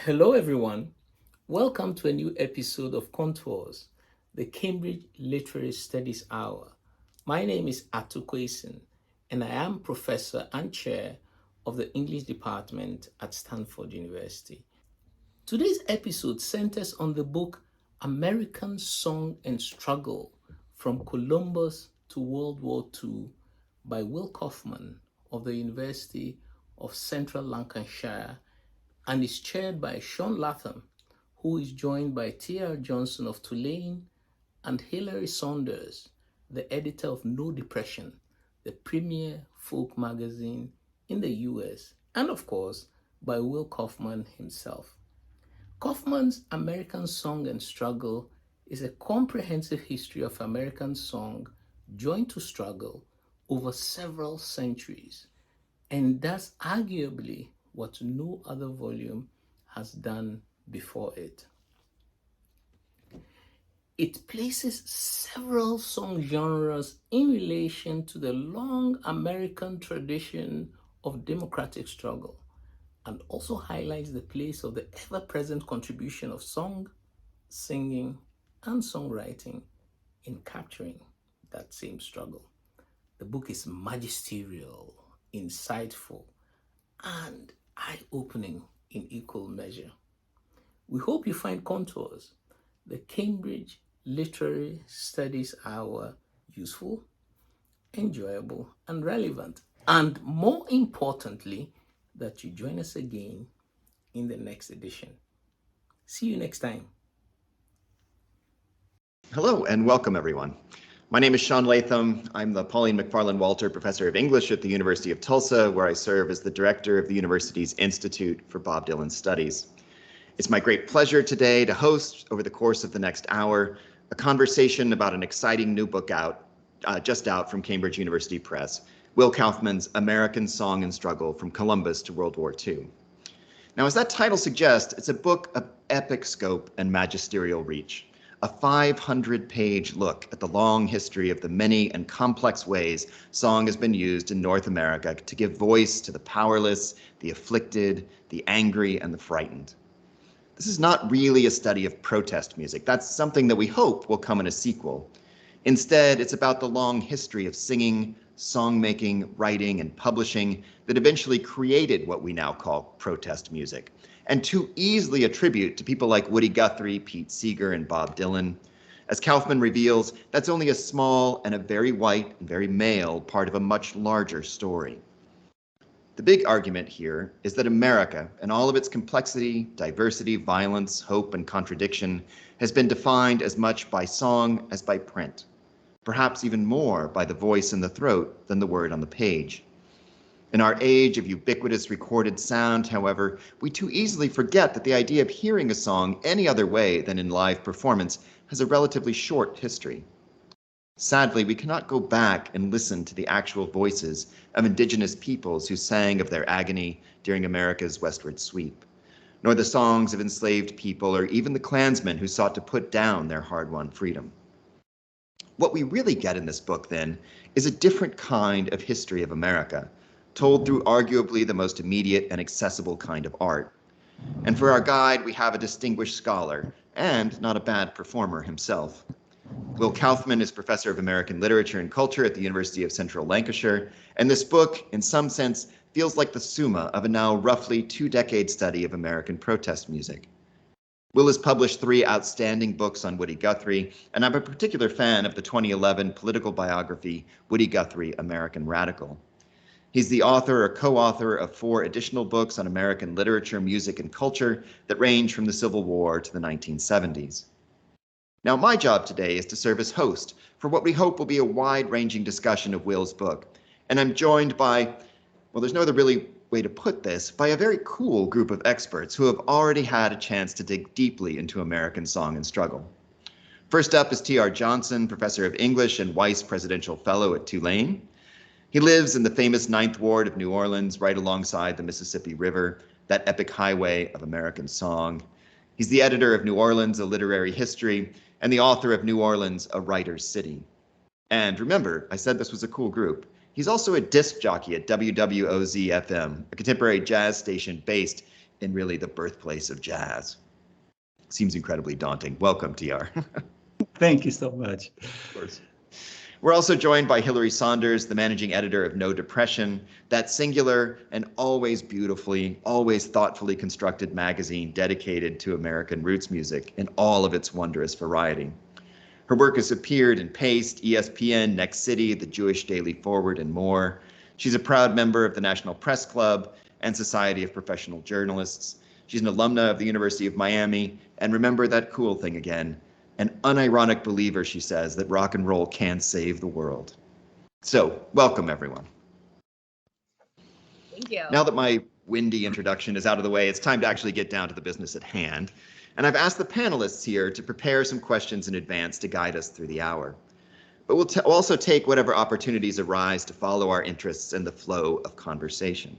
Hello, everyone. Welcome to a new episode of Contours, the Cambridge Literary Studies Hour. My name is Ato Quayson, and I am Professor and Chair of the English Department at Stanford University. Today's episode centers on the book American Song and Struggle From Columbus to World War II by Will Kaufman of the University of Central Lancashire and is chaired by Sean Latham, who is joined by T.R. Johnson of Tulane and Hilary Saunders, the editor of No Depression, the premier folk magazine in the US, and of course, by Will Kaufman himself. Kaufman's American Song and Struggle is a comprehensive history of American song joined to struggle over several centuries, and does arguably what no other volume has done before it. It places several song genres in relation to the long American tradition of democratic struggle and also highlights the place of the ever present contribution of song, singing, and songwriting in capturing that same struggle. The book is magisterial, insightful, and eye-opening in equal measure. We hope you find Contours, the Cambridge Literary Studies Hour, useful, enjoyable, and relevant. And more importantly, that you join us again in the next edition. See you next time. Hello and welcome, everyone. My name is Sean Latham. I'm the Pauline McFarland Walter Professor of English at the University of Tulsa, where I serve as the director of the university's Institute for Bob Dylan Studies. It's my great pleasure today to host, over the course of the next hour, a conversation about an exciting new book just out from Cambridge University Press, Will Kaufman's American Song and Struggle from Columbus to World War II. Now, as that title suggests, it's a book of epic scope and magisterial reach. A 500-page look at the long history of the many and complex ways song has been used in North America to give voice to the powerless, the afflicted, the angry, and the frightened. This is not really a study of protest music. That's something that we hope will come in a sequel. Instead, it's about the long history of singing, song-making, writing, and publishing that eventually created what we now call protest music, and too easily attribute to people like Woody Guthrie, Pete Seeger, and Bob Dylan. As Kaufman reveals, that's only a small and a very white and very male part of a much larger story. The big argument here is that America, and all of its complexity, diversity, violence, hope, and contradiction, has been defined as much by song as by print, perhaps even more by the voice in the throat than the word on the page. In our age of ubiquitous recorded sound, however, we too easily forget that the idea of hearing a song any other way than in live performance has a relatively short history. Sadly, we cannot go back and listen to the actual voices of Indigenous peoples who sang of their agony during America's westward sweep, nor the songs of enslaved people or even the Klansmen who sought to put down their hard-won freedom. What we really get in this book, then, is a different kind of history of America, told through arguably the most immediate and accessible kind of art. And for our guide, we have a distinguished scholar, and not a bad performer himself. Will Kaufman is Professor of American Literature and Culture at the University of Central Lancashire, and this book, in some sense, feels like the summa of a now roughly 2-decade study of American protest music. Will has published 3 outstanding books on Woody Guthrie, and I'm a particular fan of the 2011 political biography, Woody Guthrie, American Radical. He's the author or co-author of 4 additional books on American literature, music, and culture that range from the Civil War to the 1970s. Now, my job today is to serve as host for what we hope will be a wide-ranging discussion of Will's book, and I'm joined by, well, there's no other really way to put this, by a very cool group of experts who have already had a chance to dig deeply into American song and struggle. First up is T.R. Johnson, Professor of English and Weiss Presidential Fellow at Tulane. He lives in the famous Ninth Ward of New Orleans, right alongside the Mississippi River, that epic highway of American song. He's the editor of New Orleans, A Literary History, and the author of New Orleans, A Writer's City. And remember, I said this was a cool group. He's also a disc jockey at WWOZ-FM, a contemporary jazz station based and really the birthplace of jazz. Seems incredibly daunting. Welcome, TR. Thank you so much. Of course. We're also joined by Hilary Saunders, the managing editor of No Depression, that singular and always beautifully, always thoughtfully constructed magazine dedicated to American roots music in all of its wondrous variety. Her work has appeared in Paste, ESPN, Next City, the Jewish Daily Forward, and more. She's a proud member of the National Press Club and Society of Professional Journalists. She's an alumna of the University of Miami, and remember that cool thing again, an unironic believer, she says, that rock and roll can save the world. So, welcome everyone. Thank you. Now that my windy introduction is out of the way, it's time to actually get down to the business at hand. And I've asked the panelists here to prepare some questions in advance to guide us through the hour. But we'll also take whatever opportunities arise to follow our interests and the flow of conversation.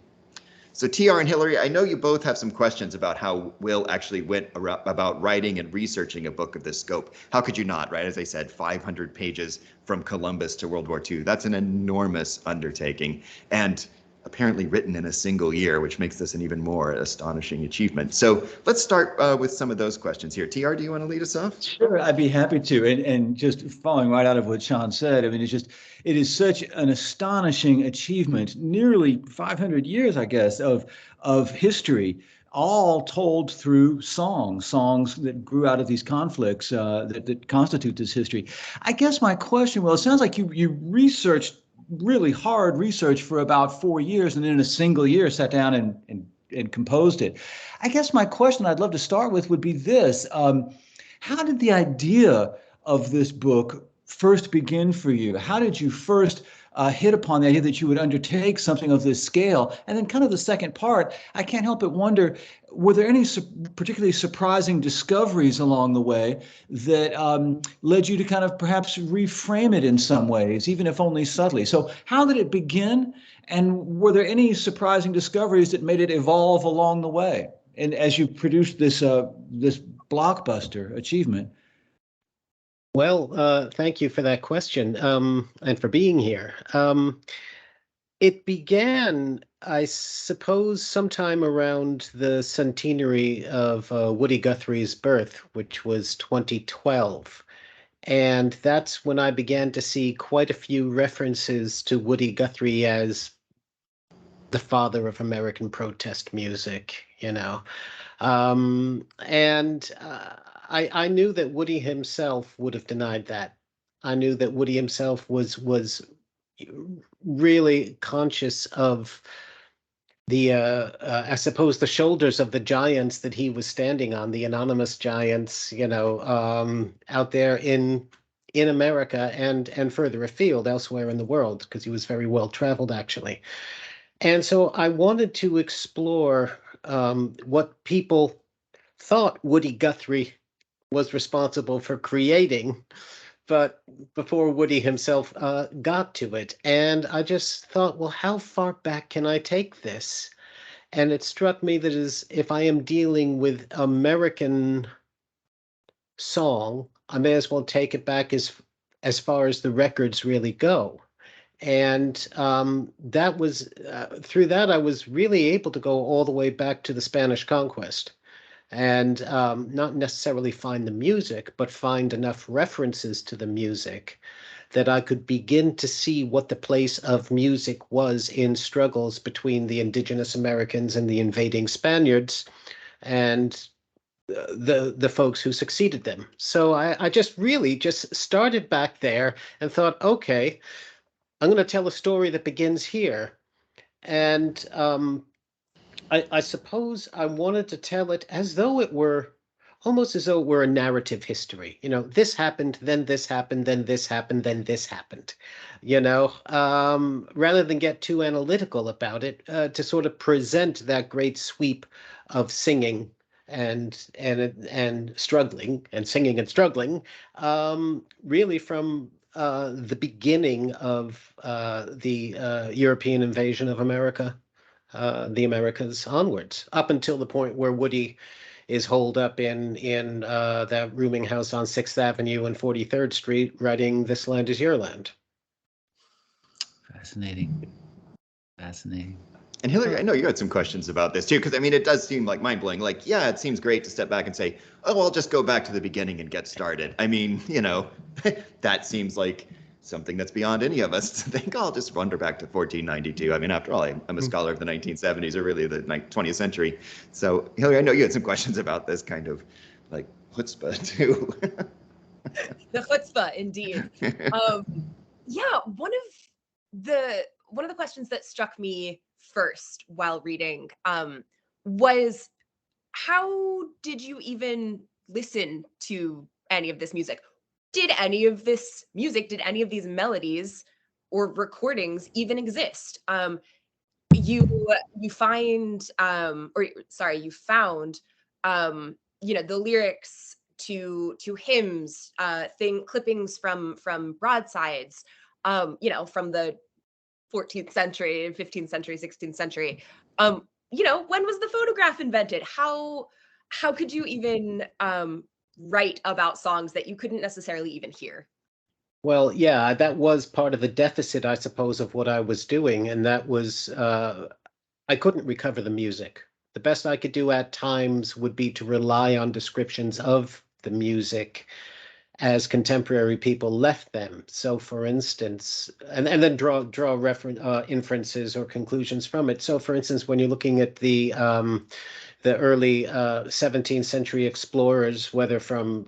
So TR and Hilary, I know you both have some questions about how Will actually went about writing and researching a book of this scope. How could you not, right? As I said, 500 pages from Columbus to World War II. That's an enormous undertaking, and apparently written in a single year, which makes this an even more astonishing achievement. So let's start with some of those questions here. TR, do you want to lead us off? Sure, I'd be happy to. And just following right out of what Sean said, I mean, it is such an astonishing achievement, nearly 500 years, I guess, of history, all told through songs that grew out of these conflicts that constitute this history. I guess my question, well, it sounds like you researched really hard research for about 4 years, and then in a single year sat down and composed it. I guess my question I'd love to start with would be this. How did the idea of this book first begin for you? How did you first hit upon the idea that you would undertake something of this scale? And then kind of the second part, I can't help but wonder, were there any particularly surprising discoveries along the way that led you to kind of perhaps reframe it in some ways, even if only subtly? So how did it begin? And were there any surprising discoveries that made it evolve along the way? And as you produced this blockbuster achievement? Well, thank you for that question, and for being here. It began, I suppose, sometime around the centenary of Woody Guthrie's birth, which was 2012. And that's when I began to see quite a few references to Woody Guthrie as the father of American protest music, you know. I knew that Woody himself would have denied that. I knew that Woody himself was really conscious of the I suppose the shoulders of the giants that he was standing on, the anonymous giants, you know, out there in America and further afield elsewhere in the world, because he was very well traveled actually. And so I wanted to explore what people thought Woody Guthrie was responsible for creating, but before Woody himself got to it. And I just thought, well, how far back can I take this? And it struck me that if I am dealing with American song, I may as well take it back as far as the records really go. And that was through that I was really able to go all the way back to the Spanish conquest, and not necessarily find the music, but find enough references to the music that I could begin to see what the place of music was in struggles between the indigenous Americans and the invading Spaniards, and the folks who succeeded them. So I just really just started back there and thought, okay, I'm going to tell a story that begins here. And I suppose I wanted to tell it as though it were almost as though it were a narrative history. You know, this happened, then this happened, then this happened, then this happened. You know, rather than get too analytical about it, to sort of present that great sweep of singing and struggling and singing and struggling, really from the beginning of the European invasion of America, the Americas onwards, up until the point where Woody is holed up in that rooming house on 6th Avenue and 43rd Street, writing "This Land Is Your Land." Fascinating. Fascinating. And Hillary, I know you had some questions about this too, because I mean, it does seem like mind-blowing. Like, yeah, it seems great to step back and say, oh, I'll just go back to the beginning and get started. I mean, that seems like something that's beyond any of us to think, oh, I'll just wander back to 1492. I mean, after all, I'm a scholar of the 1970s or really the 20th century. So, Hillary, I know you had some questions about this kind of like chutzpah too. The chutzpah, indeed. Yeah, one of the questions that struck me first while reading was, how did you even listen to any of this music? Did any of this music, did any of these melodies or recordings even exist? You found the lyrics to hymns, clippings from broadsides, from the 14th century, 15th century, 16th century. When was the photograph invented? How could you even write about songs that you couldn't necessarily even hear? Well, yeah, that was part of the deficit, I suppose, of what I was doing, and that was I couldn't recover the music. The best I could do at times would be to rely on descriptions of the music as contemporary people left them. So, for instance, and then draw inferences or conclusions from it. So, for instance, when you're looking at the early 17th century explorers, whether from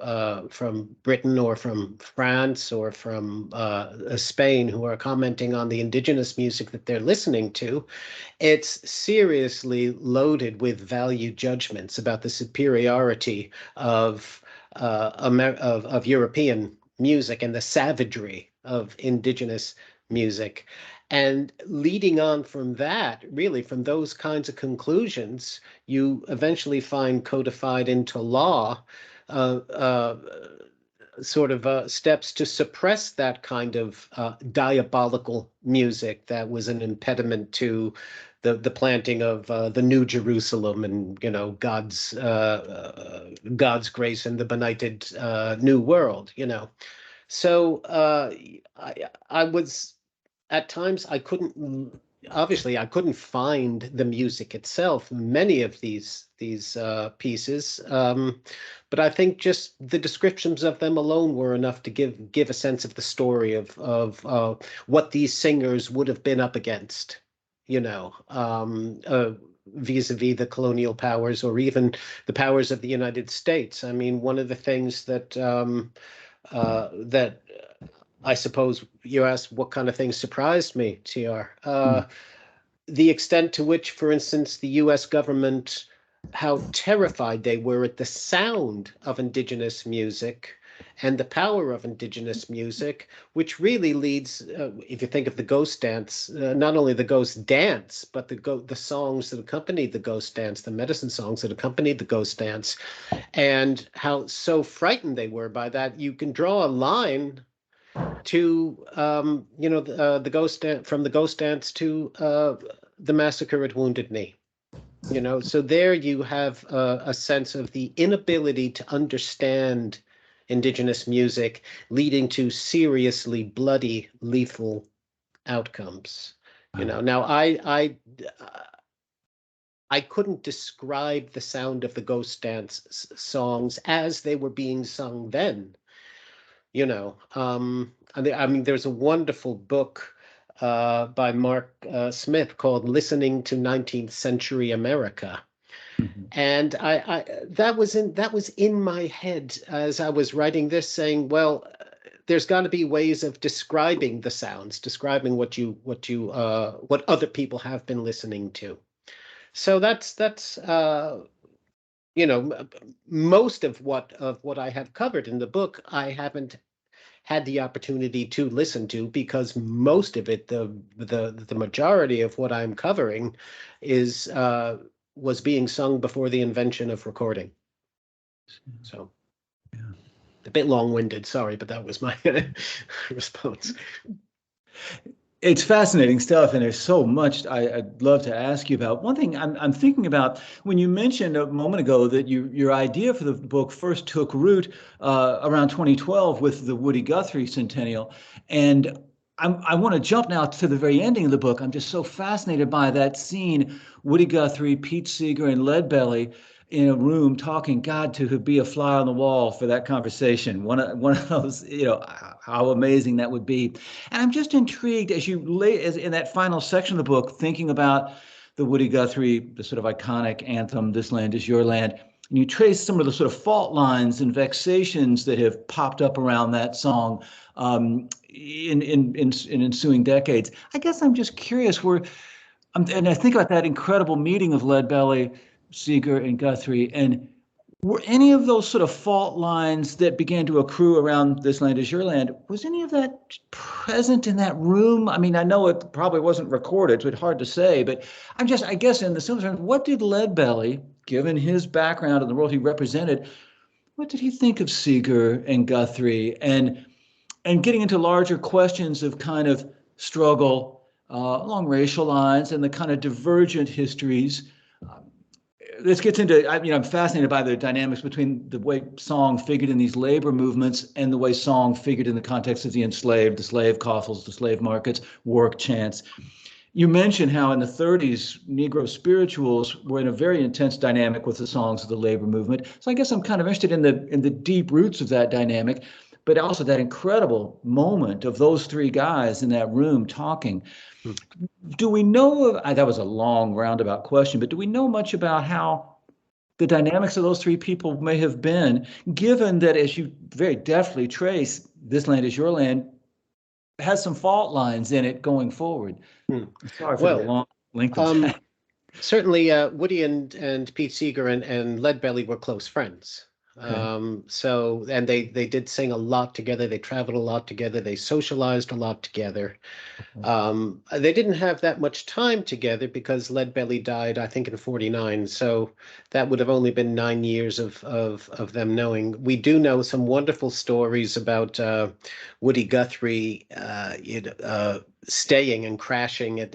Britain or from France or from Spain, who are commenting on the indigenous music that they're listening to, it's seriously loaded with value judgments about the superiority of European music and the savagery of indigenous music. And leading on from that, really from those kinds of conclusions, you eventually find codified into law steps to suppress that kind of diabolical music that was an impediment to the planting of the New Jerusalem and God's grace in the benighted New World. So I was at times I couldn't find the music itself, many of these pieces, but I think just the descriptions of them alone were enough to give a sense of the story of what these singers would have been up against, vis-a-vis the colonial powers or even the powers of the United States. I mean, one of the things that that I suppose you asked what kind of things surprised me, TR. The extent to which, for instance, the US government, how terrified they were at the sound of indigenous music and the power of indigenous music, which really leads, if you think of the ghost dance, not only the ghost dance, but the songs that accompanied the ghost dance, the medicine songs that accompanied the ghost dance, and how so frightened they were by that. You can draw a line to the ghost dance, from the ghost dance to the massacre at Wounded Knee. So there you have a sense of the inability to understand indigenous music, leading to seriously bloody, lethal outcomes. Now I couldn't describe the sound of the ghost dance songs as they were being sung then. I mean, there's a wonderful book by Mark Smith called "Listening to 19th Century America," and I that was in my head as I was writing this, saying, well, there's got to be ways of describing the sounds, describing what other people have been listening to. So that's most of what I have covered in the book, I haven't had the opportunity to listen to, because most of it, the majority of what I'm covering was being sung before the invention of recording. So a bit long-winded, sorry, but that was my response. It's fascinating stuff, and there's so much I'd love to ask you about. One thing I'm thinking about, when you mentioned a moment ago that your idea for the book first took root around 2012 with the Woody Guthrie centennial, and I want to jump now to the very ending of the book. I'm just so fascinated by that scene, Woody Guthrie, Pete Seeger, and Leadbelly in a room talking. God, to be a fly on the wall for that conversation. One of those, how amazing that would be. And I'm just intrigued as in that final section of the book, thinking about the Woody Guthrie, the sort of iconic anthem, "This Land Is Your Land." And you trace some of the sort of fault lines and vexations that have popped up around that song in ensuing decades. I guess I'm just curious and I think about that incredible meeting of Leadbelly, Seeger, and Guthrie, and were any of those sort of fault lines that began to accrue around "This Land Is Your Land," was any of that present in that room? I mean, I know it probably wasn't recorded, so it's hard to say, but I guess in the simple terms, what did Leadbelly, given his background and the world he represented, what did he think of Seeger and Guthrie, and getting into larger questions of kind of struggle along racial lines and the kind of divergent histories? This gets into, I'm fascinated by the dynamics between the way song figured in these labor movements and the way song figured in the context of the enslaved, the slave coffles, the slave markets, work chants. You mentioned how in the 30s, Negro spirituals were in a very intense dynamic with the songs of the labor movement. So I guess I'm kind of interested in the deep roots of that dynamic, but also that incredible moment of those three guys in that room talking. Do we know, that was a long roundabout question, but do we know much about how the dynamics of those three people may have been, given that, as you very deftly trace, "This Land Is Your Land" has some fault lines in it going forward? Sorry for the long length of that. Certainly, Woody and Pete Seeger and Leadbelly were close friends. Okay. So, and they did sing a lot together. They traveled a lot together. They socialized a lot together. They didn't have that much time together because Leadbelly died, I think, in '49. So that would have only been 9 years of them knowing. We do know some wonderful stories about Woody Guthrie, staying and crashing at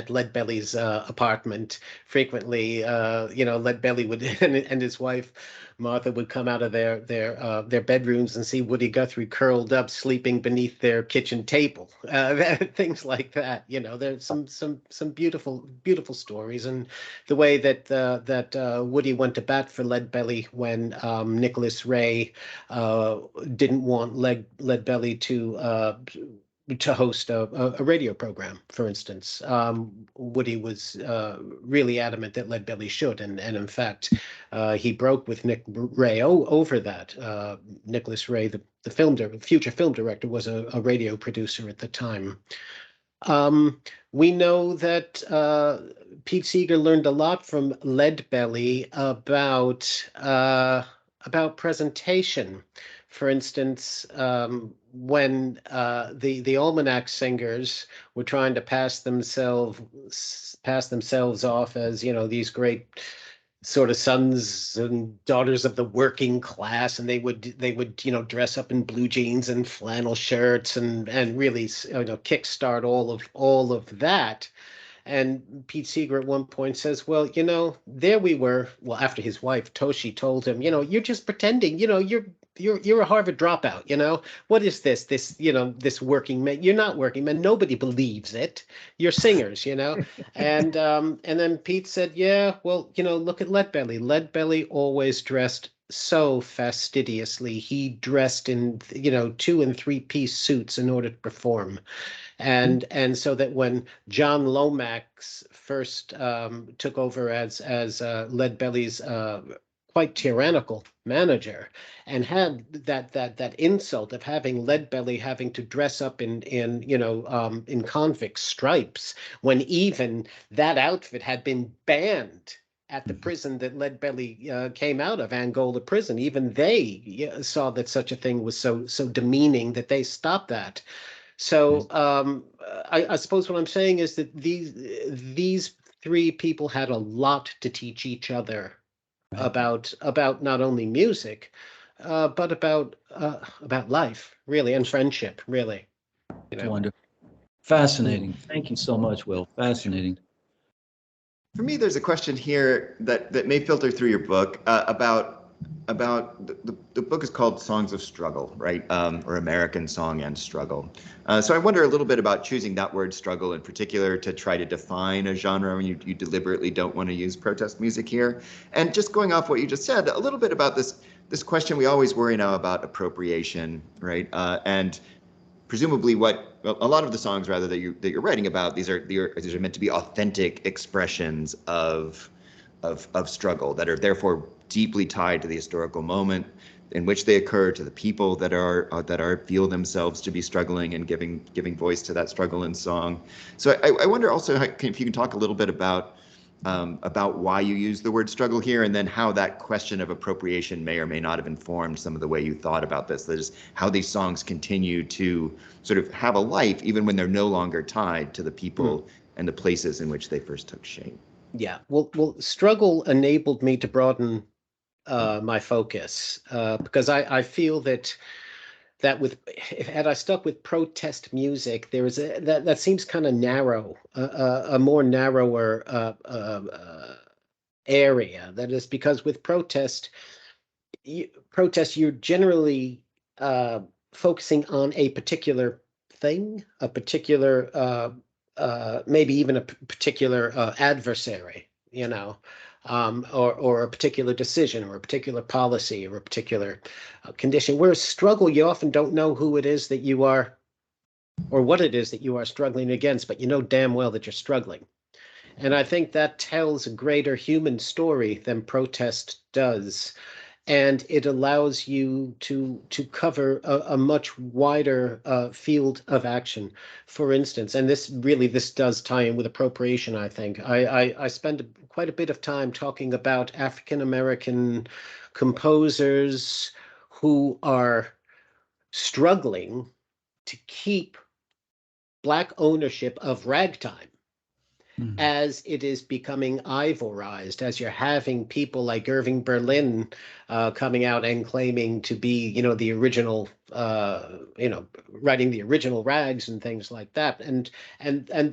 Leadbelly's apartment frequently. Leadbelly would and his wife Martha would come out of their bedrooms and see Woody Guthrie curled up, sleeping beneath their kitchen table. Things like that. There's some beautiful stories, and the way that Woody went to bat for Leadbelly when Nicholas Ray didn't want Leadbelly to host a radio program, for instance. Woody was really adamant that Leadbelly should, and in fact, he broke with Nick Ray over that. Nicholas Ray, the future film director, was a radio producer at the time. We know that Pete Seeger learned a lot from Leadbelly about presentation. For instance, when the Almanac Singers were trying to pass themselves off as these great sort of sons and daughters of the working class, and they would dress up in blue jeans and flannel shirts and really kickstart all of that. And Pete Seeger at one point says, well, there we were. Well, after his wife Toshi told him, you're just pretending, you're a Harvard dropout, what is this this working man? You're not working man. Nobody believes it. You're singers, and then Pete said, yeah, well, look at Leadbelly. Leadbelly always dressed so fastidiously. He dressed in 2- and 3-piece suits in order to perform. And so that when John Lomax first took over as Leadbelly's quite tyrannical manager, and had that insult of having Leadbelly having to dress up in convict stripes, when even that outfit had been banned at the prison that Leadbelly came out of, Angola prison. Even they saw that such a thing was so demeaning that they stopped that. So I suppose what I'm saying is that these three people had a lot to teach each other about not only music, but about life, really, and friendship, really. It's wonderful. Fascinating. Thank you so much, Will. Fascinating. For me, there's a question here that may filter through your book about the book is called Songs of Struggle, right? Or American Song and Struggle. So I wonder a little bit about choosing that word struggle in particular to try to define a genre when you deliberately don't want to use protest music here. And just going off what you just said, a little bit about this question we always worry now about appropriation, right? And presumably a lot of the songs rather that you're writing about, these are meant to be authentic expressions of struggle that are therefore deeply tied to the historical moment in which they occur, to the people that are feel themselves to be struggling and giving voice to that struggle in song. So I wonder also if you can talk a little bit about why you use the word struggle here, and then how that question of appropriation may or may not have informed some of the way you thought about this. That is, how these songs continue to sort of have a life even when they're no longer tied to the people and the places in which they first took shape. Yeah, well, struggle enabled me to broaden my focus, because I feel that had I stuck with protest music, there is that seems kind of narrow, a more narrower area. That is because with protest, you're generally focusing on a particular thing, a particular maybe even a particular adversary, or a particular decision, or a particular policy, or a particular condition. Whereas struggle, you often don't know who it is that you are, or what it is that you are struggling against, but you know damn well that you're struggling. And I think that tells a greater human story than protest does. And it allows you to cover a much wider field of action. For instance, and this does tie in with appropriation, I think. I spend quite a bit of time talking about African American composers who are struggling to keep Black ownership of ragtime, as it is becoming ivorized, as you're having people like Irving Berlin coming out and claiming to be, the original, writing the original rags and things like that. And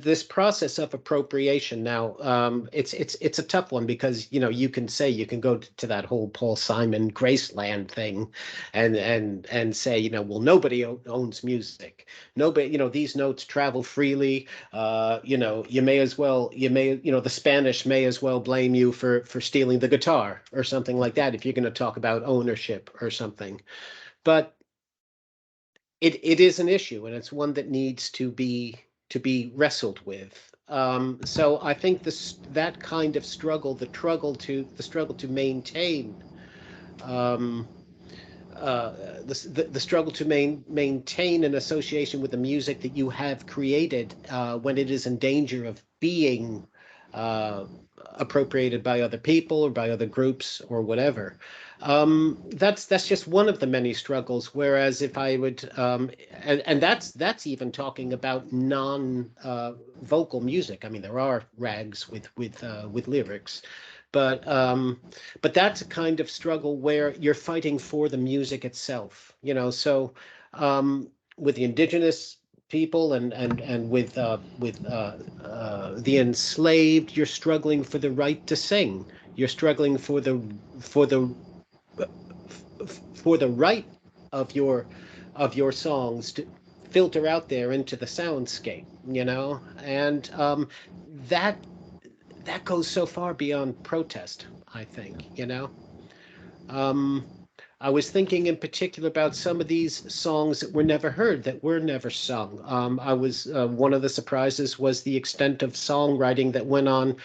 this process of appropriation now, it's a tough one, because you can go to that whole Paul Simon Graceland thing, and say, well, nobody owns music. Nobody, these notes travel freely. You may as well, the Spanish may as well blame you for stealing the guitar or something like that, if you're going to talk about ownership or something. But it is an issue, and it's one that needs to be wrestled with. So I think that kind of struggle, the struggle to maintain, the struggle to maintain an association with the music that you have created, when it is in danger of being appropriated by other people or by other groups or whatever. That's just one of the many struggles. Whereas if I would, and that's even talking about non-vocal music. I mean, there are rags with lyrics. But that's a kind of struggle where you're fighting for the music itself, So with the indigenous people and with the enslaved, you're struggling for the right to sing. You're struggling for the right of your songs to filter out there into the soundscape, and that goes so far beyond protest, I think, I was thinking in particular about some of these songs that were never heard, that were never sung. One of the surprises was the extent of songwriting that went on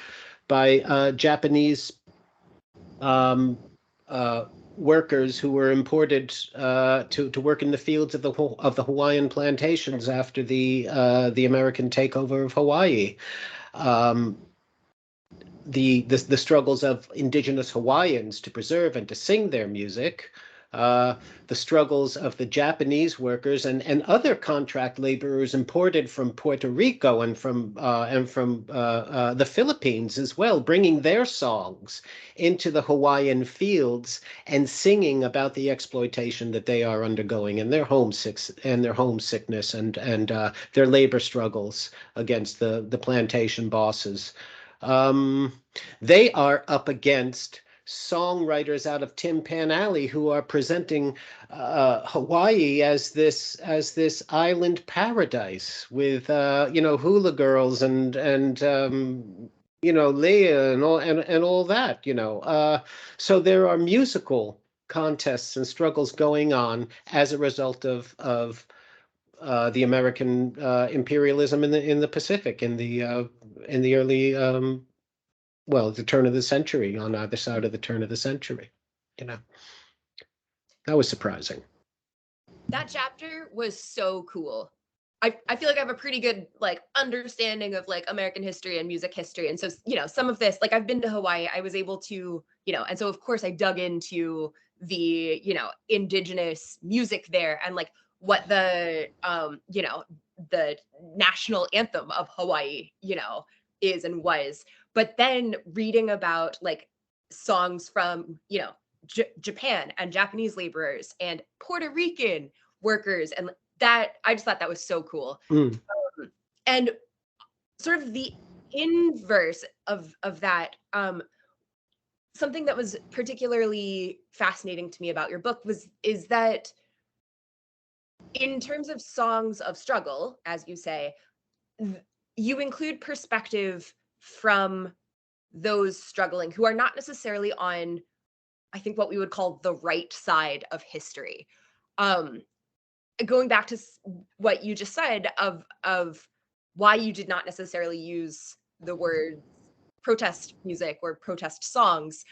by Japanese workers who were imported to work in the fields of the Hawaiian plantations after the American takeover of Hawaii. The struggles of indigenous Hawaiians to preserve and to sing their music, the struggles of the Japanese workers and other contract laborers imported from Puerto Rico and from the Philippines as well, bringing their songs into the Hawaiian fields and singing about the exploitation that they are undergoing, and their homesickness and their labor struggles against the plantation bosses. They are up against songwriters out of Tin Pan Alley who are presenting Hawaii as this island paradise with hula girls and Leah and all that, so there are musical contests and struggles going on as a result of the American imperialism in the Pacific in the early the turn of the century, on either side of the turn of the century. That was surprising. That chapter was so cool. I feel like I have a pretty good like understanding of like American history and music history. And so, some of this, like I've been to Hawaii, I was able to, and so of course I dug into the, indigenous music there and like what the the national anthem of Hawaii, is and was. But then reading about like songs from, Japan and Japanese laborers and Puerto Rican workers, and that I just thought that was so cool. And sort of the inverse of that, something that was particularly fascinating to me about your book is that in terms of songs of struggle, as you say, you include perspective from those struggling who are not necessarily on, I think, what we would call the right side of history. Going back to what you just said of why you did not necessarily use the word protest music or protest songs,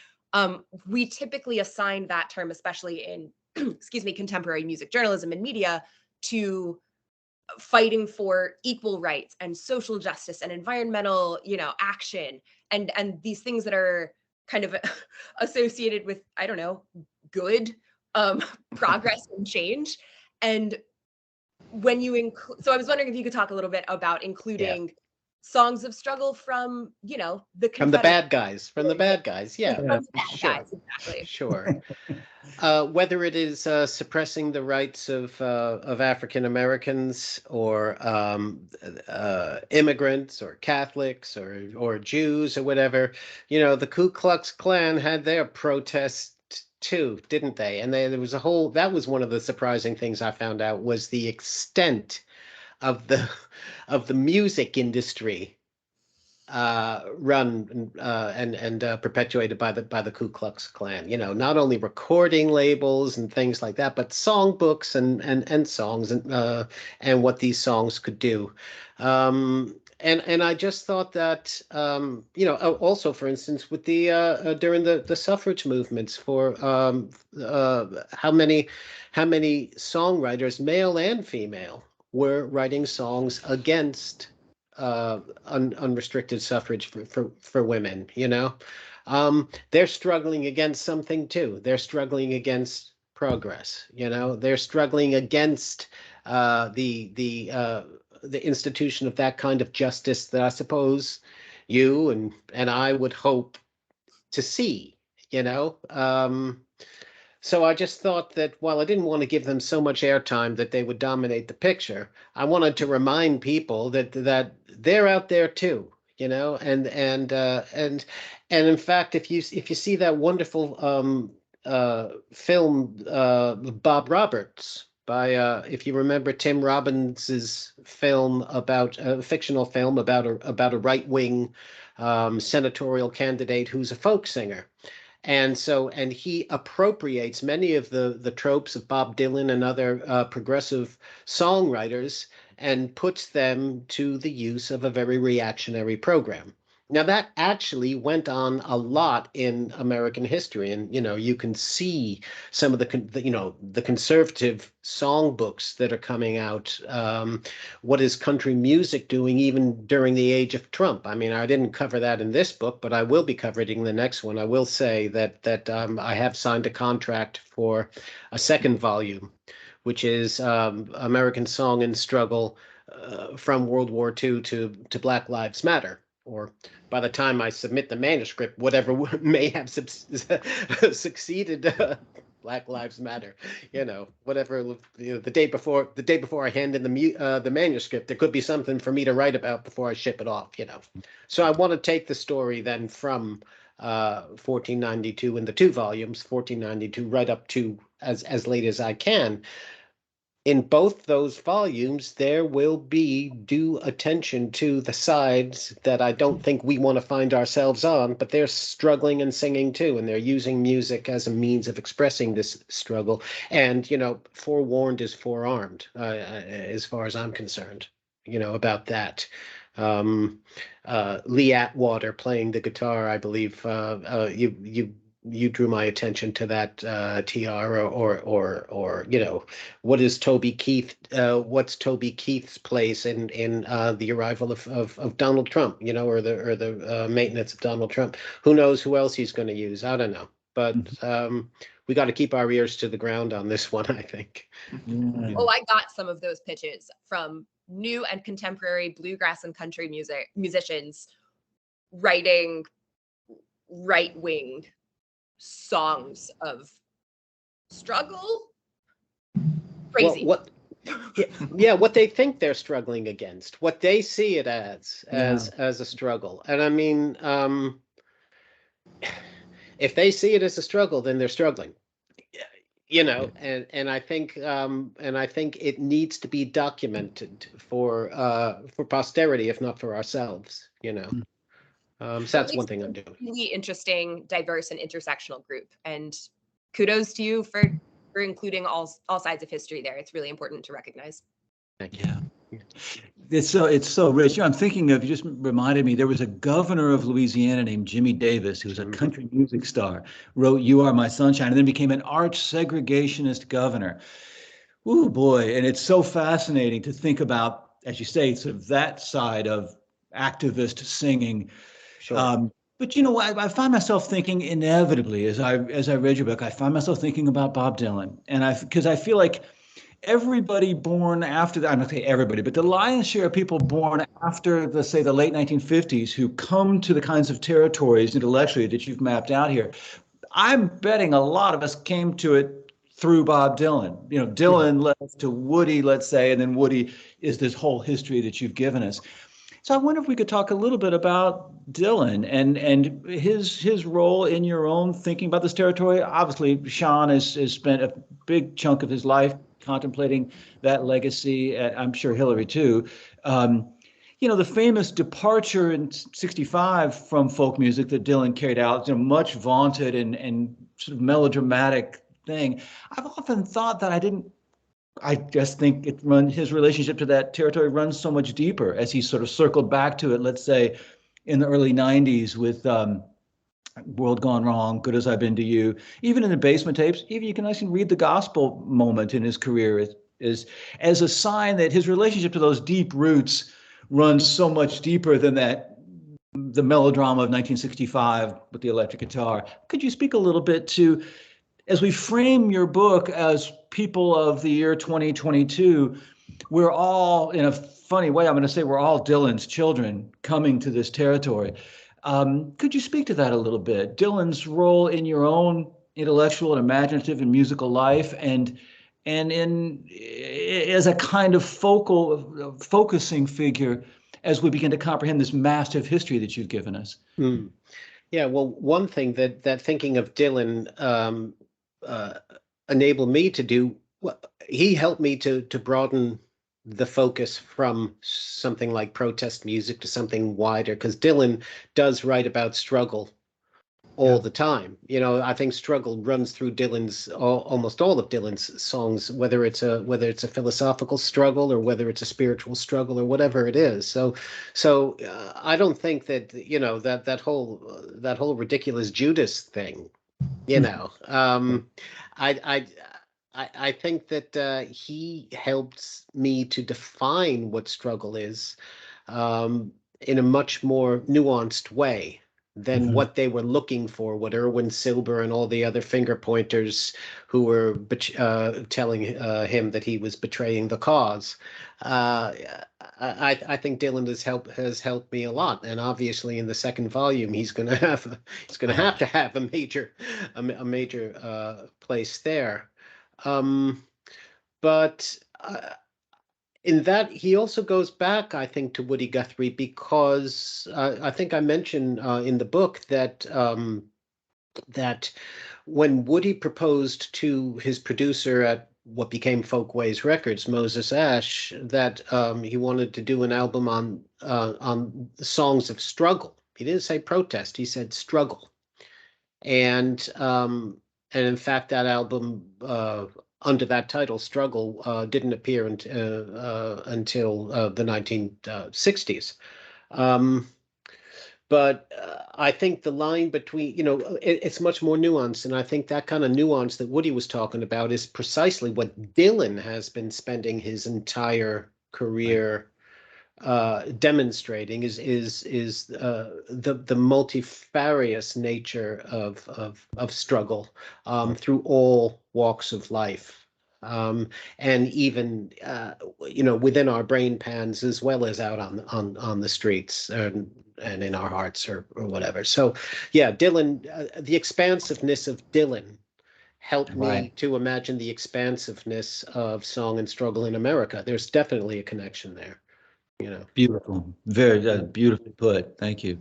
we typically assign that term, especially in contemporary music journalism and media, to fighting for equal rights and social justice and environmental, action and these things that are kind of associated with, I don't know, good progress and change. And when you include, so I was wondering if you could talk a little bit about including songs of struggle from, from the bad guys, yeah, from the bad sure, guys, exactly. Sure. Whether it is suppressing the rights of African Americans or immigrants or Catholics or Jews or whatever, the Ku Klux Klan had their protests too, didn't they? And there was that was one of the surprising things I found out, was the extent of the music industry run and perpetuated by the Ku Klux Klan. Not only recording labels and things like that, but songbooks and songs and what these songs could do. And I just thought that also, for instance, with the during the suffrage movements, for how many songwriters, male and female, were writing songs against unrestricted suffrage for women. They're struggling against something too. They're struggling against progress. They're struggling against the institution of that kind of justice that I suppose you and I would hope to see. So I just thought that while I didn't want to give them so much airtime that they would dominate the picture, I wanted to remind people that they're out there too, and in fact, if you see that wonderful film, Bob Roberts, by if you remember Tim Robbins's film, about a fictional film about a right-wing senatorial candidate who's a folk singer. And he appropriates many of the tropes of Bob Dylan and other progressive songwriters and puts them to the use of a very reactionary program. Now, that actually went on a lot in American history, and you can see some of the conservative songbooks that are coming out. What is country music doing even during the age of Trump? I mean, I didn't cover that in this book, but I will be covering the next one. I will say that I have signed a contract for a second volume, which is American Song and Struggle from World War II to Black Lives Matter, or by the time I submit the manuscript, whatever may have succeeded, Black Lives Matter, whatever. The day before I hand in the manuscript, there could be something for me to write about before I ship it off. So I want to take the story then from 1492 in the 2 volumes, 1492 right up to as late as I can. In both those volumes, there will be due attention to the sides that I don't think we want to find ourselves on, but they're struggling and singing too, and they're using music as a means of expressing this struggle. And, forewarned is forearmed, as far as I'm concerned, about that. Lee Atwater playing the guitar, I believe, you drew my attention to that, TR, or what is Toby Keith? What's Toby Keith's place in the arrival of Donald Trump? Or the maintenance of Donald Trump. Who knows who else he's going to use? I don't know, but we got to keep our ears to the ground on this one, I think. Yeah. Oh, I got some of those pitches from new and contemporary bluegrass and country musicians writing right-wing songs of struggle. Crazy. Well, what they think they're struggling against, what they see it as a struggle. And I mean, if they see it as a struggle, then they're struggling. And I think it needs to be documented for posterity, if not for ourselves. So that's one thing I'm doing. Really interesting, diverse, and intersectional group. And kudos to you for including all sides of history there. It's really important to recognize. Thank you. Yeah. It's so rich. I'm thinking of, you just reminded me, there was a governor of Louisiana named Jimmy Davis, who was a country music star, wrote "You Are My Sunshine," and then became an arch segregationist governor. Ooh, boy. And it's so fascinating to think about, as you say, sort of that side of activist singing. Sure. But I find myself thinking inevitably, as I read your book, I find myself thinking about Bob Dylan, and because I feel like everybody born after that, I'm not saying everybody, but the lion's share of people born after the late 1950s who come to the kinds of territories intellectually that you've mapped out here, I'm betting a lot of us came to it through Bob Dylan. Dylan led us to Woody, let's say, and then Woody is this whole history that you've given us. So I wonder if we could talk a little bit about Dylan and his role in your own thinking about this territory. Obviously, Sean has spent a big chunk of his life contemplating that legacy. I'm sure Hillary too. The famous departure in '65 from folk music that Dylan carried out, much vaunted and sort of melodramatic thing. I've often thought that I just think his relationship to that territory runs so much deeper as he sort of circled back to it, let's say, in the early 90s with World Gone Wrong, Good As I've Been to You. Even in the Basement Tapes, even you can actually read the gospel moment in his career is as a sign that his relationship to those deep roots runs so much deeper than the melodrama of 1965 with the electric guitar. Could you speak a little bit to, as we frame your book as people of the year 2022, we're all, in a funny way, I'm going to say we're all Dylan's children coming to this territory. Could you speak to that a little bit? Dylan's role in your own intellectual and imaginative and musical life, and as a kind of focusing figure as we begin to comprehend this massive history that you've given us. Yeah, well, one thing that thinking of Dylan enabled me to do, he helped me to broaden the focus from something like protest music to something wider, because Dylan does write about struggle all the time. I think struggle runs through almost all of Dylan's songs, whether it's a philosophical struggle or whether it's a spiritual struggle or whatever it is. So I don't think that that whole ridiculous Judas thing. I think that he helps me to define what struggle is in a much more nuanced way than what they were looking for, what Erwin Silber and all the other finger pointers who were telling him that he was betraying the cause. I think Dylan has helped me a lot, and obviously in the second volume he's going to have to have a major place there. But in that he also goes back, I think, to Woody Guthrie because I think I mentioned in the book that that when Woody proposed to his producer at what became Folkways Records, Moses Ash, that he wanted to do an album on songs of struggle. He didn't say protest; he said struggle, and in fact, that album under that title, Struggle, didn't appear until the 1960s. But I think the line between, it's much more nuanced. And I think that kind of nuance that Woody was talking about is precisely what Dylan has been spending his entire career demonstrating is the multifarious nature of struggle through all walks of life, and even within our brain pans as well as out on the streets and in our hearts or whatever. So, yeah, Dylan, the expansiveness of Dylan helped me Right. to imagine the expansiveness of song and struggle in America. There's definitely a connection there. Beautiful. Very beautifully put. Thank you.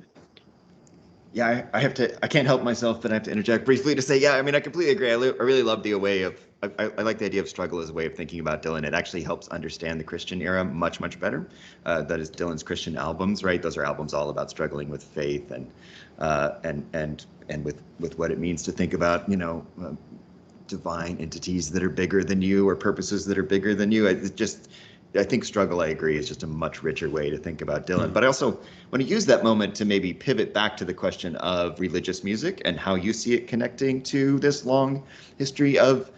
Yeah, I can't help myself, but I have to interject briefly to say, yeah, I mean, I completely agree. I really love the way of, I like the idea of struggle as a way of thinking about Dylan. It actually helps understand the Christian era much, much better. That is Dylan's Christian albums, right? Those are albums all about struggling with faith and with what it means to think about, divine entities that are bigger than you or purposes that are bigger than you. I think struggle, I agree, is just a much richer way to think about Dylan. But I also want to use that moment to maybe pivot back to the question of religious music and how you see it connecting to this long history of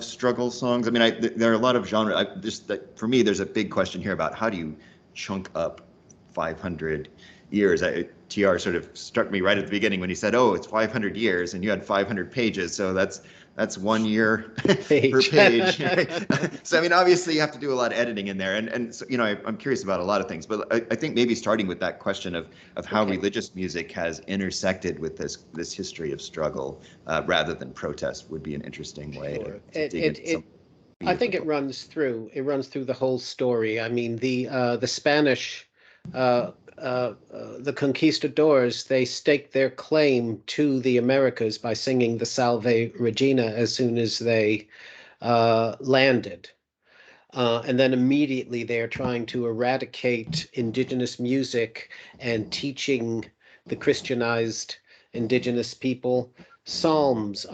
struggle songs. I mean, there are a lot of genres. For me, there's a big question here about how do you chunk up 500 years. TR sort of struck me right at the beginning when he said, "Oh, it's 500 years," and you had 500 pages, so that's 1 year per page. So I mean, obviously you have to do a lot of editing in there, and so, I'm curious about a lot of things, but I think maybe starting with that question of how religious music has intersected with this history of struggle rather than protest would be an interesting way to dig into some. I think it runs through the whole story. I mean, the Spanish, the conquistadors, they staked their claim to the Americas by singing the Salve Regina as soon as they landed. And then immediately they're trying to eradicate indigenous music and teaching the Christianized indigenous people psalms.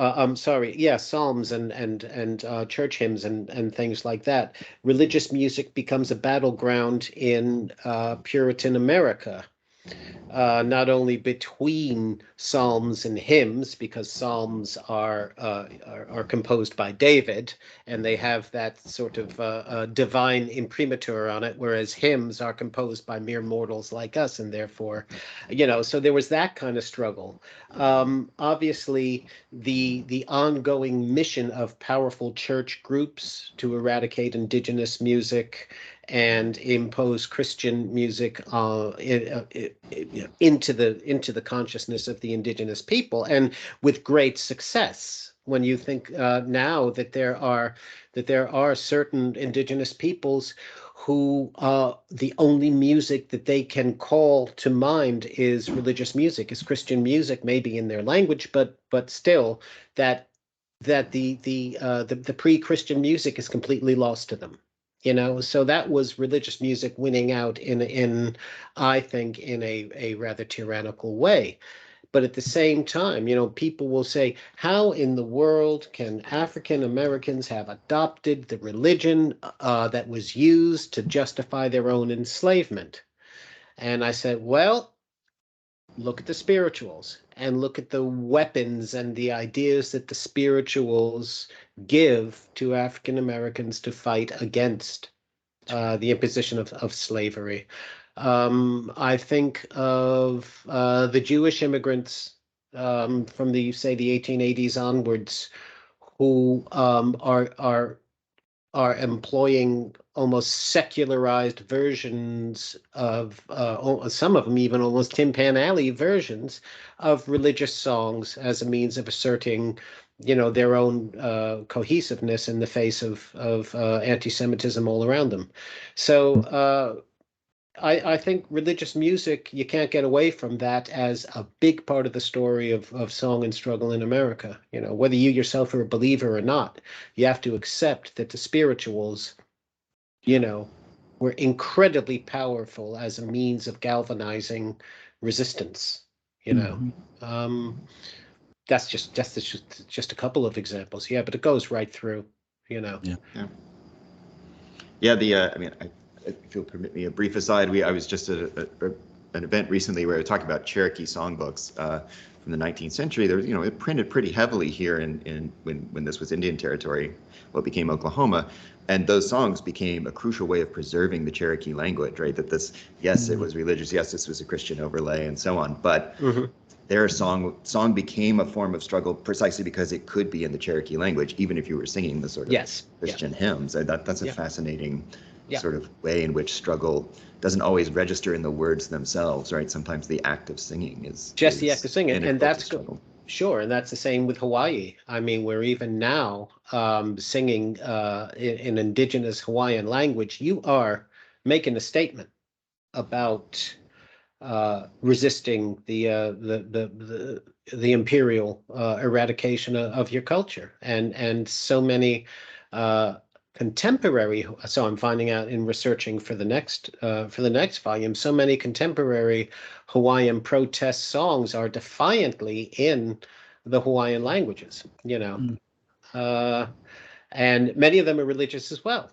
Psalms and church hymns and things like that. Religious music becomes a battleground in Puritan America. Not only between psalms and hymns, because psalms are composed by David, and they have that sort of divine imprimatur on it, whereas hymns are composed by mere mortals like us, and therefore, so there was that kind of struggle. Obviously, the ongoing mission of powerful church groups to eradicate indigenous music and impose Christian music into the consciousness of the indigenous people, and with great success. When you think now that there are certain indigenous peoples who the only music that they can call to mind is religious music, is Christian music, maybe in their language, but still that the pre-Christian music is completely lost to them. So that was religious music winning out in I think in a rather tyrannical way. But at the same time, people will say, how in the world can African Americans have adopted the religion that was used to justify their own enslavement? And I said, well, look at the spirituals and look at the weapons and the ideas that the spirituals give to African Americans to fight against the imposition of slavery. I think of the Jewish immigrants from the 1880s onwards who are employing almost secularized versions of some of them even almost Tin Pan Alley versions of religious songs as a means of asserting their own cohesiveness in the face of anti-Semitism all around them. So I think religious music, you can't get away from that as a big part of the story of song and struggle in America. Whether you yourself are a believer or not, you have to accept that the spirituals, were incredibly powerful as a means of galvanizing resistance. Um, that's just a couple of examples. Yeah, but it goes right through. Yeah. I mean, if you'll permit me a brief aside, I was just at an event recently where we were talking about Cherokee songbooks from the 19th century. There was, it printed pretty heavily here when this was Indian territory, what became Oklahoma, and those songs became a crucial way of preserving the Cherokee language. Right, that this, yes, it was religious, yes, this was a Christian overlay, and so on, but. Their song became a form of struggle precisely because it could be in the Cherokee language, even if you were singing the sort of Christian hymns. That's a fascinating sort of way in which struggle doesn't always register in the words themselves, right? Sometimes the act of singing is just the act of singing, and that's struggle. Sure, and that's the same with Hawaii. I mean, we're even now singing in indigenous Hawaiian language. You are making a statement about resisting the imperial eradication of your culture, and so many contemporary. So I'm finding out in researching for the next volume, so many contemporary Hawaiian protest songs are defiantly in the Hawaiian languages. And many of them are religious as well.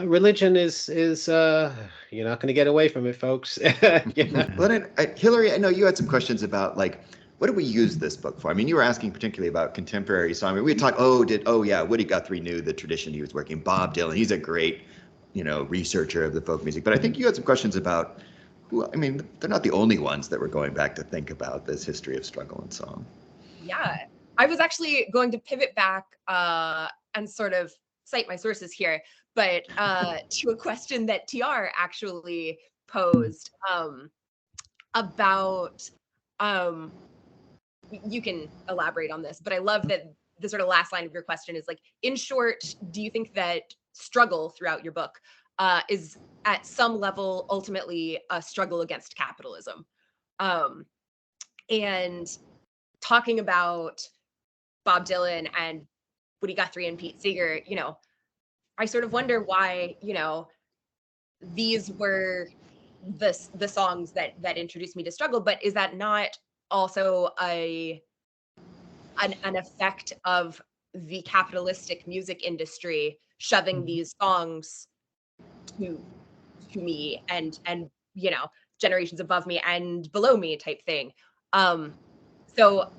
Religion is you're not going to get away from it, folks. Well, Hillary, I know you had some questions about what do we use this book for? I mean, you were asking particularly about contemporary song. I mean, we talked. Woody Guthrie knew the tradition he was working. Bob Dylan, he's a great researcher of the folk music. But I think you had some questions about I mean, they're not the only ones that we're going back to think about this history of struggle and song. Yeah, I was actually going to pivot back and sort of cite my sources here, but to a question that TR actually posed about, you can elaborate on this, but I love that the sort of last line of your question is in short, do you think that struggle throughout your book is at some level ultimately a struggle against capitalism? And talking about Bob Dylan and Woody Guthrie and Pete Seeger, I sort of wonder why, these were the songs that introduced me to struggle, but is that not also an effect of the capitalistic music industry shoving these songs to me and generations above me and below me type thing? So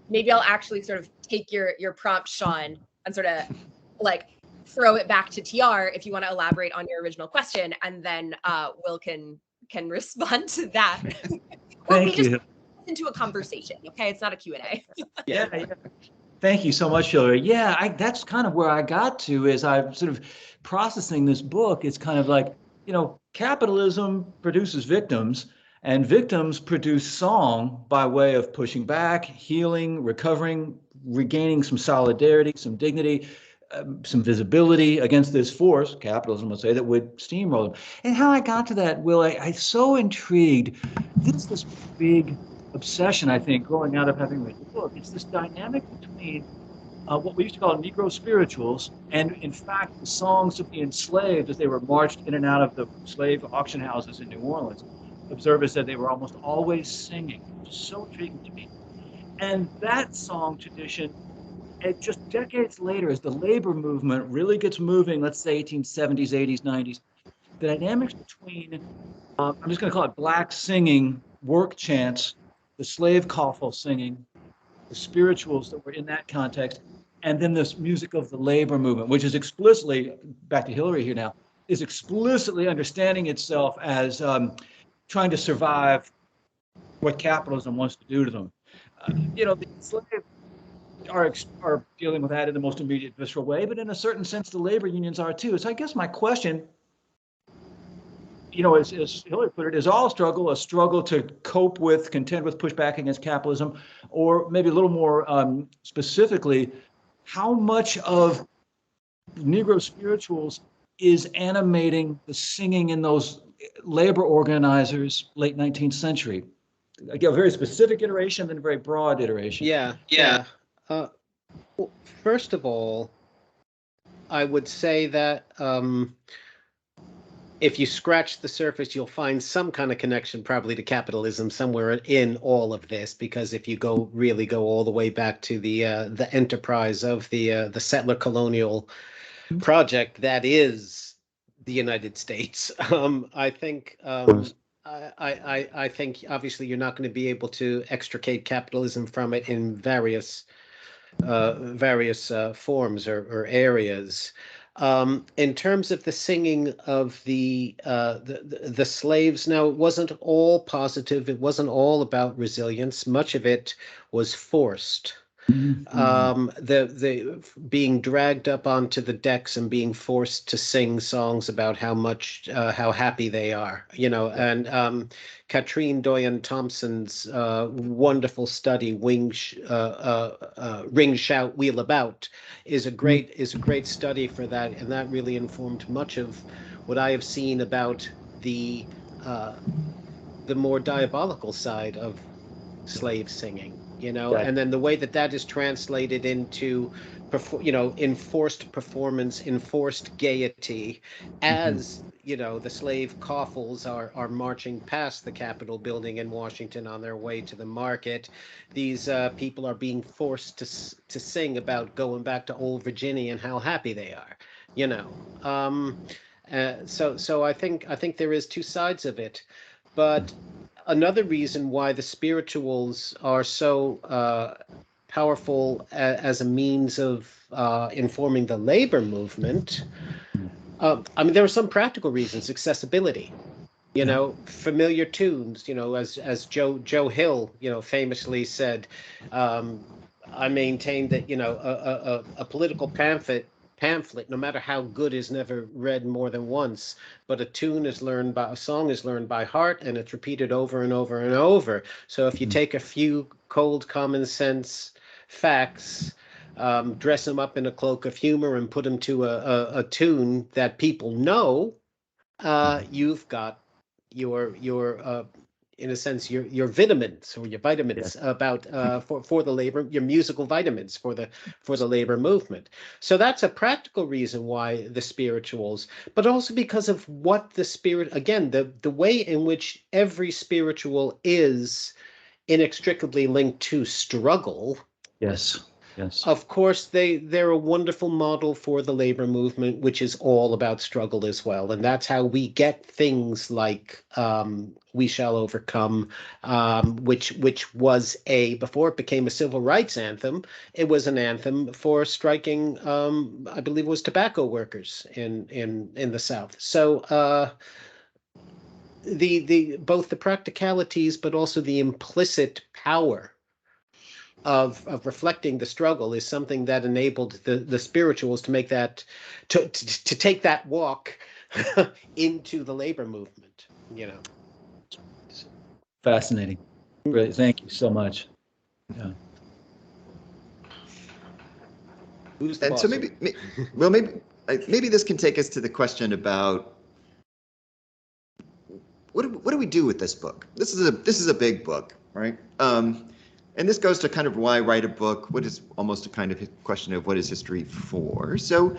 maybe I'll actually sort of take your prompt, Sean, and sort of throw it back to TR if you want to elaborate on your original question, and then Will can respond to that. Or we just into a conversation, okay? It's not a Q&A. Yeah. Thank you so much, Hillary. Yeah, that's kind of where I got to as I'm sort of processing this book. It's kind of like, capitalism produces victims, and victims produce song by way of pushing back, healing, recovering, regaining some solidarity, some dignity, some visibility against this force, capitalism, let's say, that would steamroll them. And how I got to that, Will, I'm so intrigued. This big obsession, I think, growing out of having read the book. It's this dynamic between what we used to call Negro spirituals and, in fact, the songs of the enslaved as they were marched in and out of the slave auction houses in New Orleans. Observers said they were almost always singing, which is so intriguing to me. And that song tradition, and just decades later, as the labor movement really gets moving, let's say 1870s, 80s, 90s, the dynamics between, I'm just going to call it black singing, work chants, the slave coffle singing, the spirituals that were in that context, and then this music of the labor movement, which is explicitly, back to Hillary here now, is explicitly understanding itself as trying to survive what capitalism wants to do to them. The enslaved are dealing with that in the most immediate, visceral way, but in a certain sense, the labor unions are too. So I guess my question as Hillary put it, is all struggle a struggle to cope with, contend with, push back against capitalism? Or maybe a little more specifically, how much of Negro spirituals is animating the singing in those labor organizers late 19th century? Again, a very specific iteration and a very broad iteration. Yeah. Well, first of all, I would say that if you scratch the surface, you'll find some kind of connection probably to capitalism somewhere in all of this, because if you really go all the way back to the enterprise of the settler colonial project that is the United States, I think I think obviously you're not going to be able to extricate capitalism from it in various forms or areas. In terms of the singing of the slaves, now it wasn't all positive. It wasn't all about resilience. Much of it was forced. The being dragged up onto the decks and being forced to sing songs about how happy they are, and Katrine Doyen Thompson's wonderful study Ring Shout Wheel About is a great study for that, and that really informed much of what I have seen about the more diabolical side of slave singing, and then the way that is translated into enforced performance, enforced gaiety, as the slave coffles are marching past the Capitol building in Washington on their way to the market. These people are being forced to sing about going back to old Virginia and how happy they are, so I think there is two sides of it. But another reason why the spirituals are so powerful as a means of informing the labor movement, there are some practical reasons. Accessibility, familiar tunes, as Joe Hill, famously said, I maintain that, a political pamphlet, no matter how good, is never read more than once, but a song is learned by heart, and it's repeated over and over and over. So if you take a few cold common sense facts, dress them up in a cloak of humor, and put them to a tune that people know, you've got your in a sense your vitamins, or your vitamins, about for the labor, your musical vitamins for the labor movement. So that's a practical reason why the spirituals, but also because of what the spirit, again, the way in which every spiritual is inextricably linked to struggle. Yes. Of course, they're a wonderful model for the labor movement, which is all about struggle as well. And that's how we get things like We Shall Overcome, which was before it became a civil rights anthem, it was an anthem for striking, I believe it was tobacco workers in the South. So both the practicalities, but also the implicit power of reflecting the struggle is something that enabled the spirituals to make that to take that walk into the labor movement. Fascinating. Great. Thank you so much. Yeah. Who's the boss? So maybe this can take us to the question about what do we do with this book? This is a big book, right? And this goes to kind of why write a book. What is almost a kind of question of what is history for? So,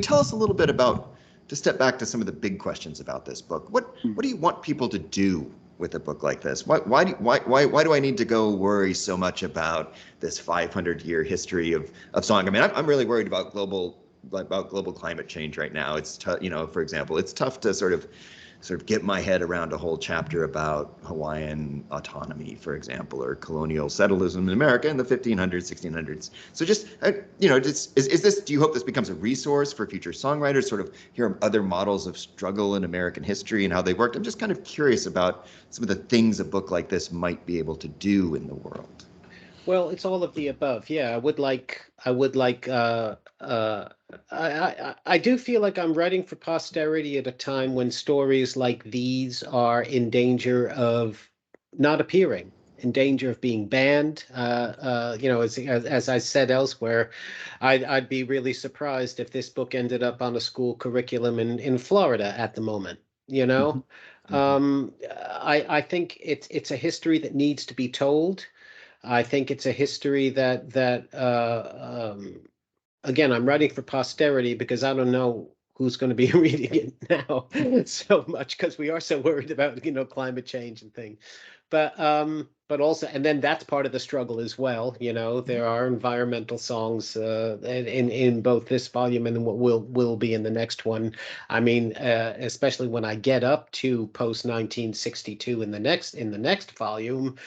tell us a little bit about, to step back to some of the big questions about this book. What do you want people to do with a book like this? Why do I need to go worry so much about this 500-year history of song? I'm really worried about global climate change right now. It's for example, it's tough to sort of get my head around a whole chapter about Hawaiian autonomy, for example, or colonial settlism in America in the 1500s, 1600s. So just, is this, do you hope this becomes a resource for future songwriters, sort of hear other models of struggle in American history and how they worked? I'm just kind of curious about some of the things a book like this might be able to do in the world. Well, it's all of the above. Yeah, I would like I do feel like I'm writing for posterity at a time when stories like these are in danger of not appearing, in danger of being banned. As I said elsewhere, I'd be really surprised if this book ended up on a school curriculum in Florida at the moment. You know, Mhm. Mhm. I think it's a history that needs to be told. I think it's a history that again, I'm writing for posterity because I don't know who's going to be reading it now so much because we are so worried about, climate change and things. But also, and then that's part of the struggle as well. There are environmental songs in both this volume and what will be in the next one. I mean, especially when I get up to post 1962 in the next volume,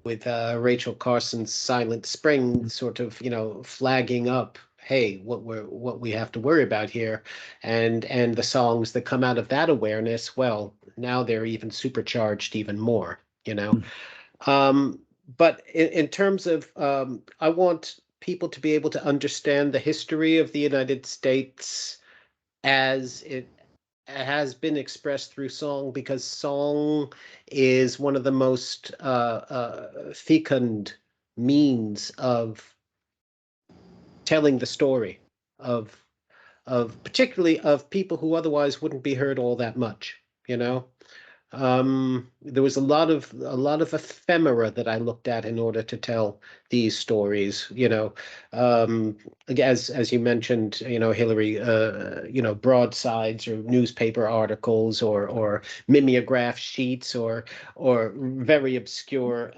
with Rachel Carson's Silent Spring sort of, flagging up, hey, what we have to worry about here, and the songs that come out of that awareness, well, now they're even supercharged even more, you know. Mhm. Um, but in terms of, I want people to be able to understand the history of the United States as it has been expressed through song, because song is one of the most fecund means of telling the story of particularly of people who otherwise wouldn't be heard all that much, you know. There was a lot of ephemera that I looked at in order to tell these stories. Um, as you mentioned, Hillary, broadsides or newspaper articles or mimeograph sheets or very obscure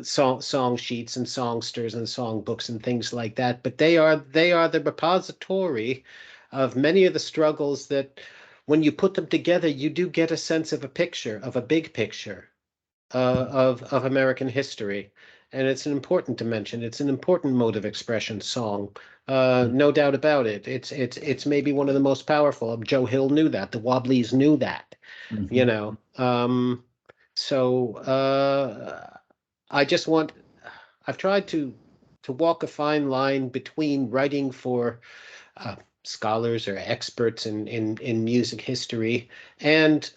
song sheets and songsters and songbooks and things like that. But they are the repository of many of the struggles that, when you put them together, you do get a sense of a picture, of a big picture of American history. And it's an important dimension. It's an important mode of expression, song. No doubt about it. It's maybe one of the most powerful. Joe Hill knew that. The Wobblies knew that. You Mhm. know. So I just want. I've tried to walk a fine line between writing for uh, scholars or experts in music history and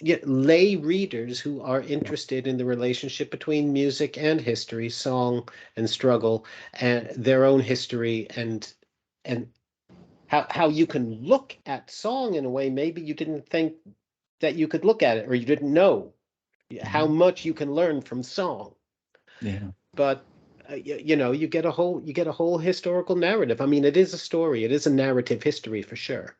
yet lay readers who are interested in the relationship between music and history, song and struggle, and their own history, and how you can look at song in a way maybe you didn't think that you could look at it, or you didn't know how Mhm. much you can learn from song. Yeah. But you get a whole historical narrative. I mean, it is a story. It is a narrative history for sure.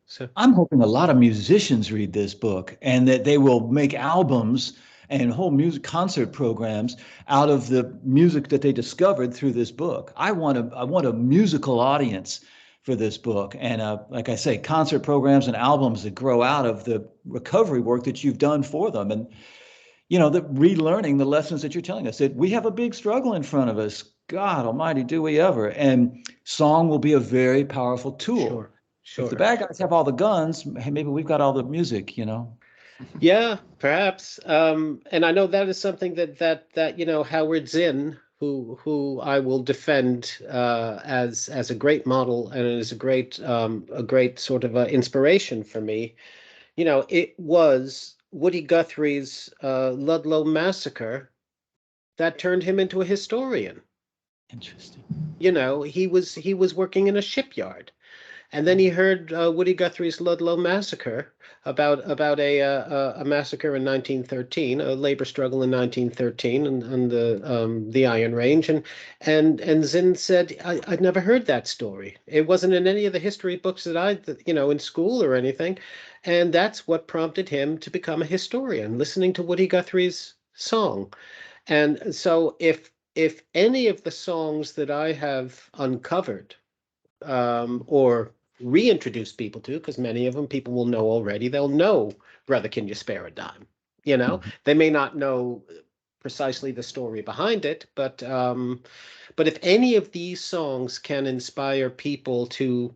So I'm hoping a lot of musicians read this book and that they will make albums and whole music concert programs out of the music that they discovered through this book. I want a musical audience for this book, and like I say, concert programs and albums that grow out of the recovery work that you've done for them, and the relearning the lessons that you're telling us, that we have a big struggle in front of us. God Almighty, do we ever? And song will be a very powerful tool. sure, If the sure. bad guys have all the guns, hey, maybe we've got all the music. Yeah, perhaps. And I know that is something that Howard Zinn, who I will defend as a great model and as a great sort of inspiration for me. It was Woody Guthrie's Ludlow Massacre that turned him into a historian. Interesting. He was working in a shipyard, and then he heard Woody Guthrie's Ludlow Massacre, about a massacre in 1913, a labor struggle in 1913, and the Iron Range, and Zinn said, I'd never heard that story. It wasn't in any of the history books in school or anything, and that's what prompted him to become a historian, listening to Woody Guthrie's song. And so if any of the songs that I have uncovered, or reintroduce people to, because many of them people will know already, they'll know Brother Can You Spare a Dime? Mhm. They may not know precisely the story behind it, but if any of these songs can inspire people to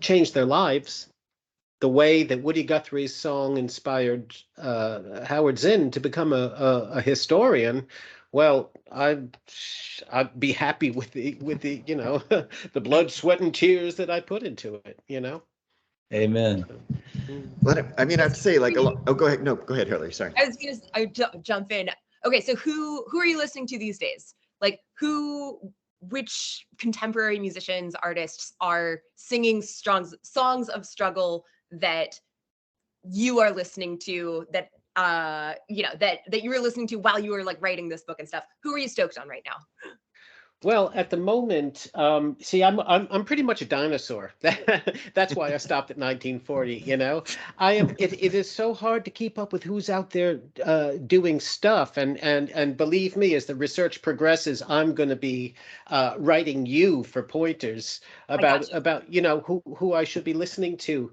change their lives, the way that Woody Guthrie's song inspired Howard Zinn to become a historian, well, I'd be happy with the the blood, sweat, and tears that I put into it. Amen. But I mean, I have to say, like, oh, go ahead. No, go ahead, Hillary. Sorry. I was gonna jump in. Okay, so who are you listening to these days? Like which contemporary musicians, artists are singing strong songs of struggle that you are listening to, that that you were listening to while you were like writing this book and stuff? Who are you stoked on right now? Well, at the moment, see, I'm pretty much a dinosaur. That's why I stopped at 1940. I am. It is so hard to keep up with who's out there doing stuff, and believe me, as the research progresses, I'm going to be writing you for pointers about who I should be listening to.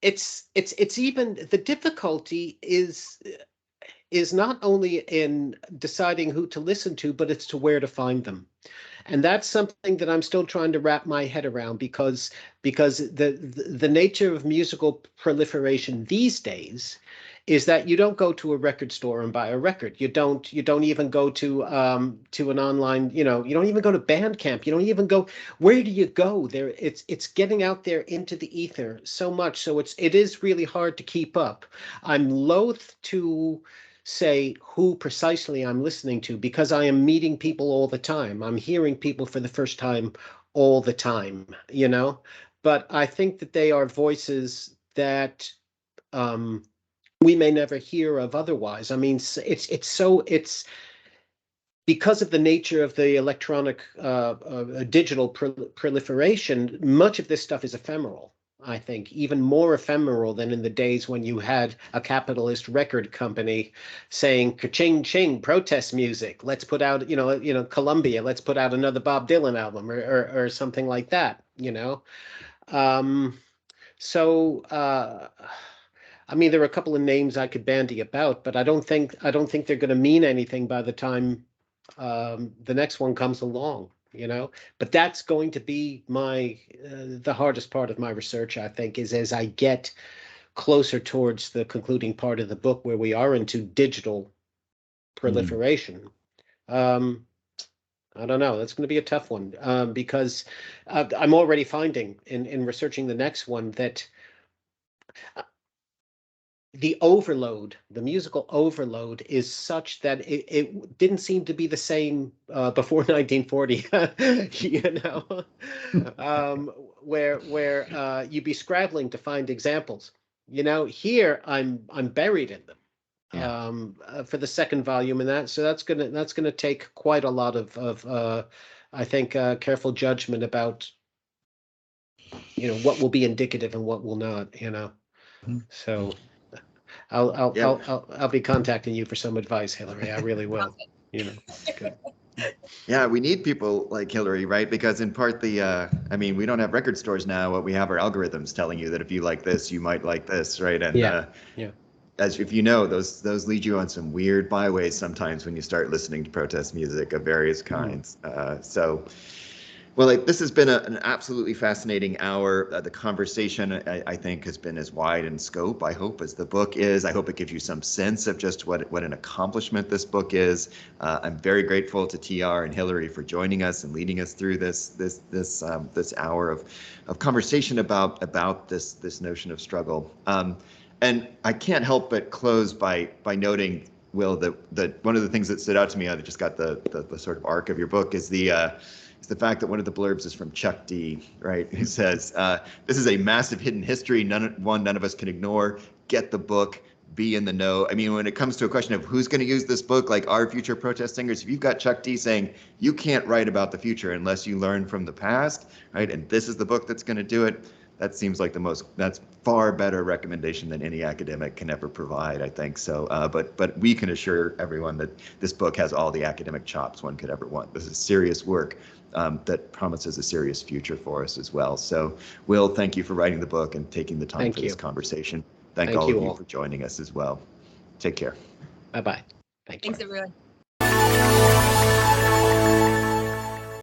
It's even the difficulty is not only in deciding who to listen to, but it's to where to find them. And that's something that I'm still trying to wrap my head around, because the nature of musical proliferation these days is that you don't go to a record store and buy a record. You don't even go to an online, you don't even go to Bandcamp. You don't even go. Where do you go? It's getting out there into the ether so much. So it is really hard to keep up. I'm loath to say who precisely I'm listening to, because I am meeting people all the time. I'm hearing people for the first time all the time, but I think that they are voices that we may never hear of otherwise. I mean, it's because of the nature of the electronic digital proliferation, much of this stuff is ephemeral. I think even more ephemeral than in the days when you had a capitalist record company saying "ka-ching ching" protest music. Let's put out, Columbia. Let's put out another Bob Dylan album or something like that. So I mean, there are a couple of names I could bandy about, but I don't think they're going to mean anything by the time the next one comes along. But that's going to be the hardest part of my research, I think, is as I get closer towards the concluding part of the book, where we are into digital proliferation. I don't know. That's going to be a tough one, because I'm already finding in researching the next one that the musical overload is such that it didn't seem to be the same before 1940, where you'd be scrabbling to find examples. Here I'm buried in them for the second volume, and that's gonna take quite a lot of I think careful judgment about what will be indicative and what will not. So. I'll be contacting you for some advice, Hillary. I really will. Good. Yeah, we need people like Hillary, right? Because in part, I mean, we don't have record stores now. What we have are algorithms telling you that if you like this, you might like this, right? And as if those lead you on some weird byways sometimes when you start listening to protest music of various kinds. Well, this has been an absolutely fascinating hour. The conversation, I think, has been as wide in scope, I hope, as the book is. I hope it gives you some sense of just what an accomplishment this book is. I'm very grateful to TR and Hillary for joining us and leading us through this hour of conversation about this notion of struggle. And I can't help but close by noting, Will, that one of the things that stood out to me, I just got the sort of arc of your book, is the fact that one of the blurbs is from Chuck D, right? Who says, this is a massive hidden history, none of us can ignore. Get the book, be in the know. I mean, when it comes to a question of who's going to use this book, like our future protest singers, if you've got Chuck D saying, you can't write about the future unless you learn from the past, right? And this is the book that's going to do it. That seems like that's far better recommendation than any academic can ever provide, I think. So, but we can assure everyone that this book has all the academic chops one could ever want. This is serious work that promises a serious future for us as well. So, Will, thank you for writing the book and taking the time for this conversation. Thank all of you for joining us as well. Take care. Bye-bye. Thanks, everyone.